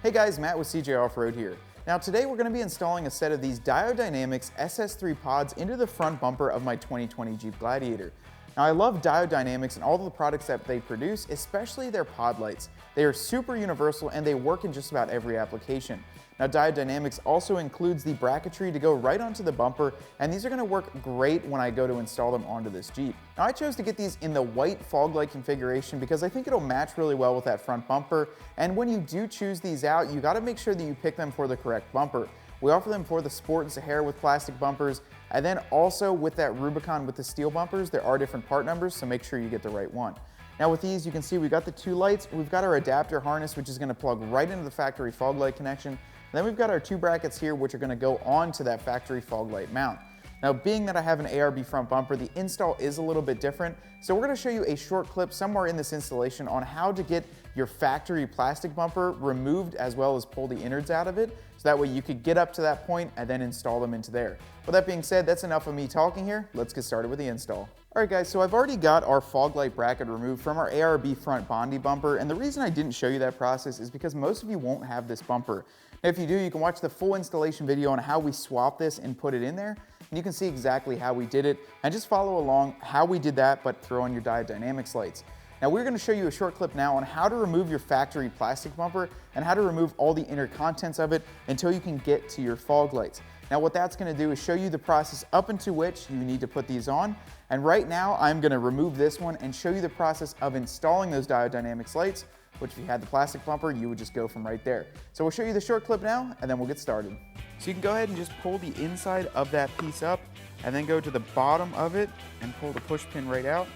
Hey guys, Matt with CJ Off-Road here. Now today we're going to be installing a set of these Diode Dynamics SS3 pods into the front bumper of my 2020 Jeep Gladiator. Now I love Diode Dynamics and all of the products that they produce, especially their pod lights. They are super universal and they work in just about every application. Now Diode Dynamics also includes the bracketry to go right onto the bumper, and these are going to work great when I go to install them onto this Jeep. Now I chose to get these in the white fog light configuration because I think it'll match really well with that front bumper, and when you do choose these out, you got to make sure that you pick them for the correct bumper. We offer them for the Sport and Sahara with plastic bumpers, and then also with that Rubicon with the steel bumpers. There are different part numbers, so make sure you get the right one. Now with these, you can see we've got the two lights, we've got our adapter harness, which is going to plug right into the factory fog light connection. Then we've got our two brackets here, which are going to go onto that factory fog light mount. Now, being that I have an ARB front bumper, the install is a little bit different. So we're going to show you a short clip somewhere in this installation on how to get your factory plastic bumper removed as well as pull the innards out of it. So that way you could get up to that point and then install them into there. With that being said, that's enough of me talking here. Let's get started with the install. Alright guys, so I've already got our fog light bracket removed from our ARB front Bondi bumper, and the reason I didn't show you that process is because most of you won't have this bumper. Now, if you do, you can watch the full installation video on how we swap this and put it in there, and you can see exactly how we did it, and just follow along how we did that, but throw on your Diode Dynamics lights. Now we're going to show you a short clip now on how to remove your factory plastic bumper and how to remove all the inner contents of it until you can get to your fog lights. Now what that's going to do is show you the process up into which you need to put these on, and right now I'm going to remove this one and show you the process of installing those Diode Dynamics lights, which if you had the plastic bumper, you would just go from right there. So we'll show you the short clip now, and then we'll get started. So you can go ahead and just pull the inside of that piece up, and then go to the bottom of it and pull the push pin right out.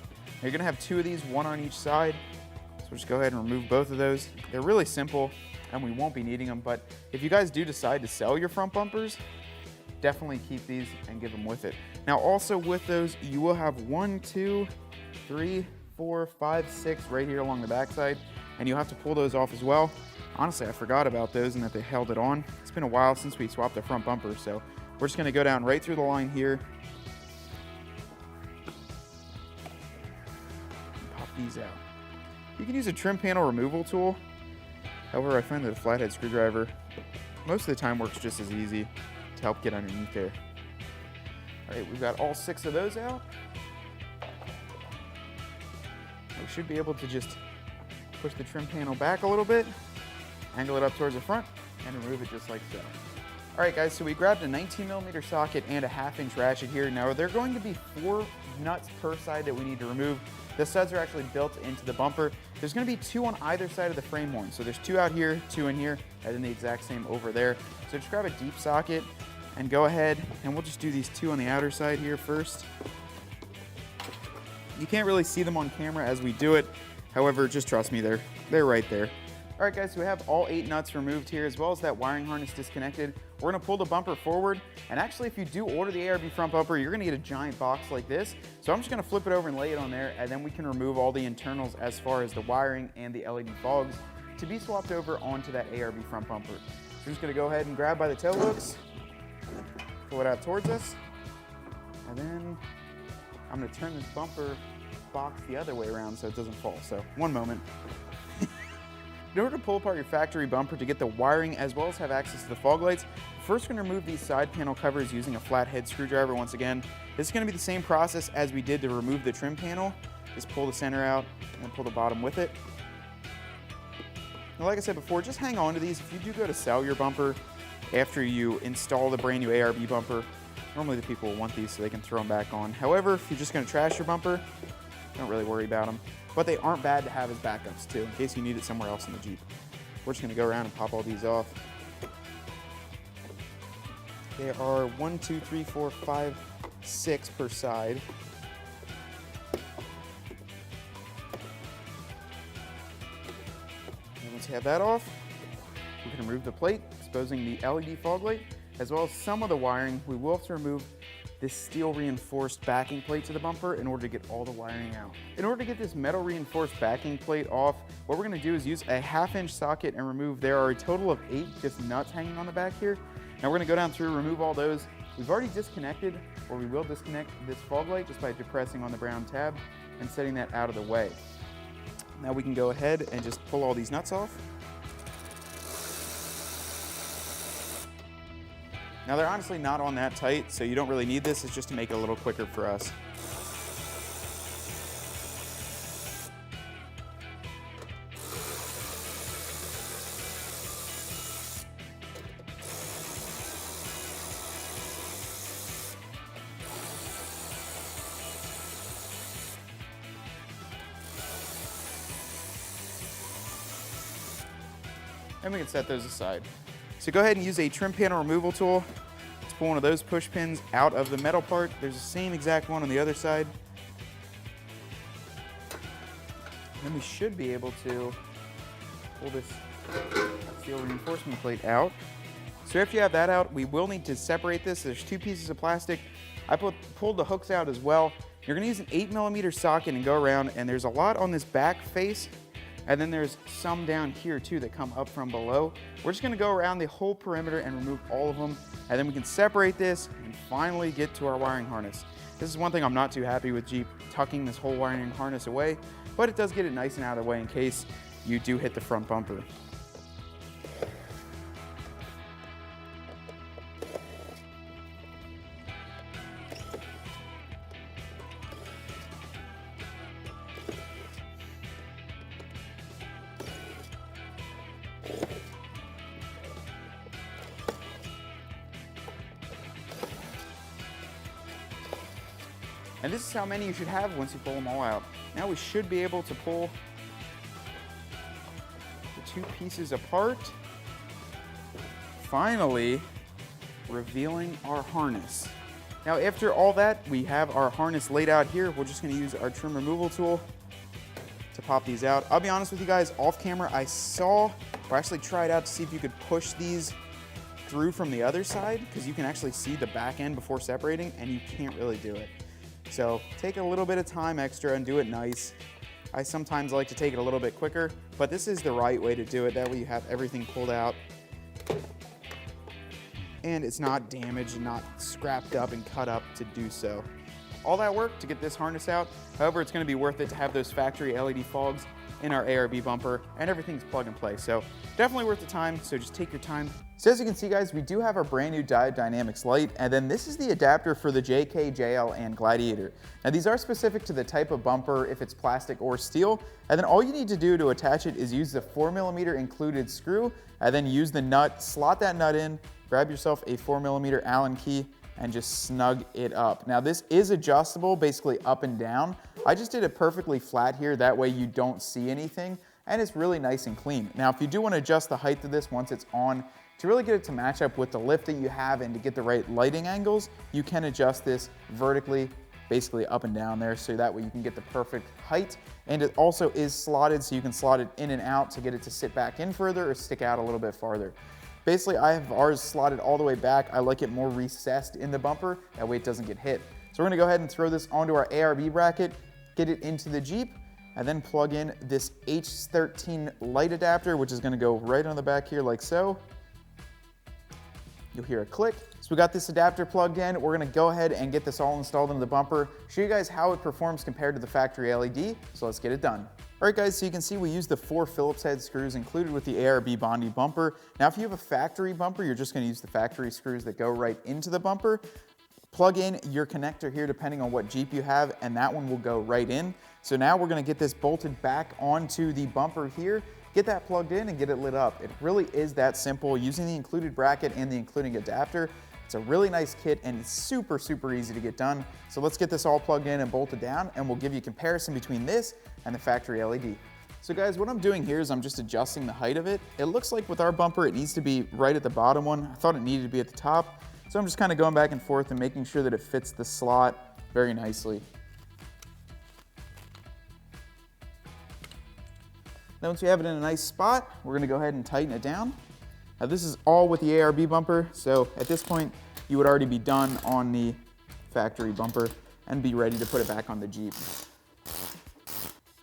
You're gonna have two of these, one on each side. So just go ahead and remove both of those. They're really simple, and we won't be needing them, but if you guys do decide to sell your front bumpers, definitely keep these and give them with it. Now also with those, you will have 1, 2, 3, 4, 5, 6 right here along the backside, and you'll have to pull those off as well. Honestly, I forgot about those and that they held it on. It's been a while since we swapped the front bumper, so we're just gonna go down right through the line here. And pop these out. You can use a trim panel removal tool. However, I find that a flathead screwdriver most of the time works just as easy to help get underneath there. All right, we've got all 6 of those out. We should be able to just push the trim panel back a little bit, angle it up towards the front, and remove it just like so. All right guys, so we grabbed a 19mm socket and a 1/2-inch ratchet here. Now there are going to be 4 nuts per side that we need to remove. The studs are actually built into the bumper. There's going to be 2 on either side of the frame horn. So there's 2 out here, 2 in here, and then the exact same over there. So just grab a deep socket and go ahead, and we'll just do these 2 on the outer side here first. You can't really see them on camera as we do it. However, just trust me, they're right there. All right guys, so we have all 8 nuts removed here as well as that wiring harness disconnected. We're gonna pull the bumper forward, and actually if you do order the ARB front bumper, you're gonna get a giant box like this. So I'm just gonna flip it over and lay it on there, and then we can remove all the internals as far as the wiring and the LED fogs to be swapped over onto that ARB front bumper. So we're just gonna go ahead and grab by the tow hooks, pull it out towards us, and then I'm gonna turn this bumper box the other way around so it doesn't fall. So one moment. In order to pull apart your factory bumper to get the wiring as well as have access to the fog lights, first we're going to remove these side panel covers using a flathead screwdriver once again. This is going to be the same process as we did to remove the trim panel. Just pull the center out and then pull the bottom with it. Now like I said before, just hang on to these. If you do go to sell your bumper after you install the brand new ARB bumper, normally the people will want these so they can throw them back on. However, if you're just going to trash your bumper, don't really worry about them. But they aren't bad to have as backups too, in case you need it somewhere else in the Jeep. We're just gonna go around and pop all these off. There are 1, 2, 3, 4, 5, 6 per side. And once you have that off, we can remove the plate, exposing the LED fog light, as well as some of the wiring. We will have to remove this steel reinforced backing plate to the bumper in order to get all the wiring out. In order to get this metal reinforced backing plate off, what we're gonna do is use a 1/2-inch socket and remove, there are a total of 8 just nuts hanging on the back here. Now we're gonna go down through, remove all those. We've already disconnected, or we will disconnect this fog light just by depressing on the brown tab and setting that out of the way. Now we can go ahead and just pull all these nuts off. Now they're honestly not on that tight, so you don't really need this. It's just to make it a little quicker for us. And we can set those aside. So go ahead and use a trim panel removal tool. Let's pull one of those push pins out of the metal part. There's the same exact one on the other side. Then we should be able to pull this steel reinforcement plate out. So after you have that out, we will need to separate this. There's two pieces of plastic. I pulled the hooks out as well. You're gonna use an 8mm socket and go around, and there's a lot on this back face. And then there's some down here too that come up from below. We're just gonna go around the whole perimeter and remove all of them. And then we can separate this and finally get to our wiring harness. This is one thing I'm not too happy with Jeep, tucking this whole wiring harness away, but it does get it nice and out of the way in case you do hit the front bumper. And this is how many you should have once you pull them all out. Now we should be able to pull the two pieces apart. Finally, revealing our harness. Now after all that, we have our harness laid out here. We're just gonna use our trim removal tool to pop these out. I'll be honest with you guys, off camera, I actually tried out to see if you could push these through from the other side, because you can actually see the back end before separating, and you can't really do it. So take a little bit of time extra and do it nice. I sometimes like to take it a little bit quicker, but this is the right way to do it. That way you have everything pulled out and it's not damaged and not scrapped up and cut up to do so. All that work to get this harness out. However, it's gonna be worth it to have those factory LED fogs in our ARB bumper, and everything's plug and play. So definitely worth the time, so just take your time. So as you can see guys, we do have our brand new Diode Dynamics light, and then this is the adapter for the JK, JL, and Gladiator. Now these are specific to the type of bumper, if it's plastic or steel, and then all you need to do to attach it is use the 4mm included screw, and then use the nut, slot that nut in, grab yourself a 4mm Allen key, and just snug it up. Now this is adjustable, basically up and down. I just did it perfectly flat here, that way you don't see anything, and it's really nice and clean. Now if you do want to adjust the height of this once it's on, to really get it to match up with the lift that you have and to get the right lighting angles, you can adjust this vertically, basically up and down there, so that way you can get the perfect height. And it also is slotted, so you can slot it in and out to get it to sit back in further or stick out a little bit farther. Basically, I have ours slotted all the way back. I like it more recessed in the bumper, that way it doesn't get hit. So we're gonna go ahead and throw this onto our ARB bracket, get it into the Jeep, and then plug in this H13 light adapter, which is gonna go right on the back here like so. You'll hear a click. So we got this adapter plugged in. We're gonna go ahead and get this all installed into the bumper, show you guys how it performs compared to the factory LED, so let's get it done. All right guys, so you can see we used the 4 Phillips head screws included with the ARB Bondi bumper. Now if you have a factory bumper, you're just gonna use the factory screws that go right into the bumper. Plug in your connector here depending on what Jeep you have, and that one will go right in. So now we're gonna get this bolted back onto the bumper here, get that plugged in and get it lit up. It really is that simple using the included bracket and the including adapter. It's a really nice kit and it's super, super easy to get done. So let's get this all plugged in and bolted down, and we'll give you a comparison between this and the factory LED. So guys, what I'm doing here is I'm just adjusting the height of it. It looks like with our bumper, it needs to be right at the bottom one. I thought it needed to be at the top. So I'm just kind of going back and forth and making sure that it fits the slot very nicely. Then once we have it in a nice spot, we're gonna go ahead and tighten it down. Now this is all with the ARB bumper, so at this point, you would already be done on the factory bumper and be ready to put it back on the Jeep.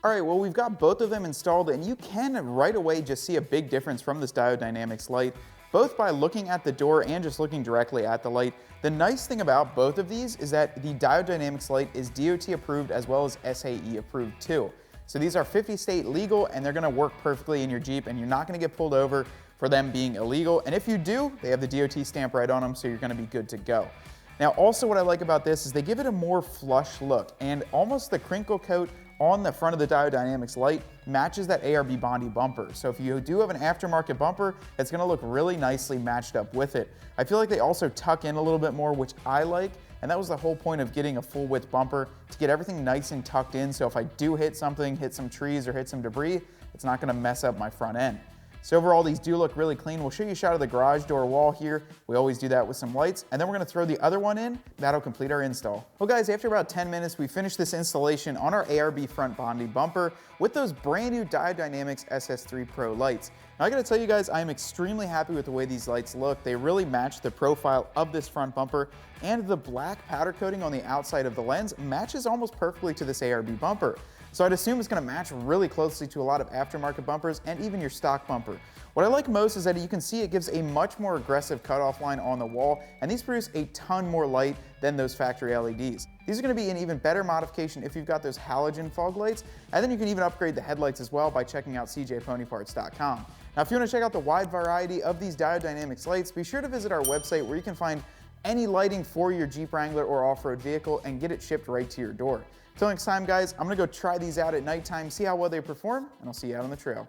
All right, well, we've got both of them installed, and you can right away just see a big difference from this Diode Dynamics light, both by looking at the door and just looking directly at the light. The nice thing about both of these is that the Diode Dynamics light is DOT approved as well as SAE approved too. So these are 50 state legal, and they're gonna work perfectly in your Jeep, and you're not gonna get pulled over for them being illegal. And if you do, they have the DOT stamp right on them, so you're gonna be good to go. Now, also what I like about this is they give it a more flush look, and almost the crinkle coat on the front of the Diode Dynamics light matches that ARB Bondi bumper. So if you do have an aftermarket bumper, it's gonna look really nicely matched up with it. I feel like they also tuck in a little bit more, which I like, and that was the whole point of getting a full width bumper, to get everything nice and tucked in, so if I do hit something, hit some trees or hit some debris, it's not gonna mess up my front end. So overall, these do look really clean. We'll show you a shot of the garage door wall here. We always do that with some lights, and then we're gonna throw the other one in. That'll complete our install. Well guys, after about 10 minutes, we finished this installation on our ARB front Bondi bumper with those brand new Diode Dynamics SS3 Pro lights. Now I gotta tell you guys, I am extremely happy with the way these lights look. They really match the profile of this front bumper, and the black powder coating on the outside of the lens matches almost perfectly to this ARB bumper. So I'd assume it's gonna match really closely to a lot of aftermarket bumpers and even your stock bumper. What I like most is that you can see it gives a much more aggressive cutoff line on the wall, and these produce a ton more light than those factory LEDs. These are gonna be an even better modification if you've got those halogen fog lights, and then you can even upgrade the headlights as well by checking out cjponyparts.com. Now, if you wanna check out the wide variety of these Diode Dynamics lights, be sure to visit our website where you can find any lighting for your Jeep Wrangler or off-road vehicle and get it shipped right to your door. Till next time, guys, I'm gonna go try these out at nighttime, see how well they perform, and I'll see you out on the trail.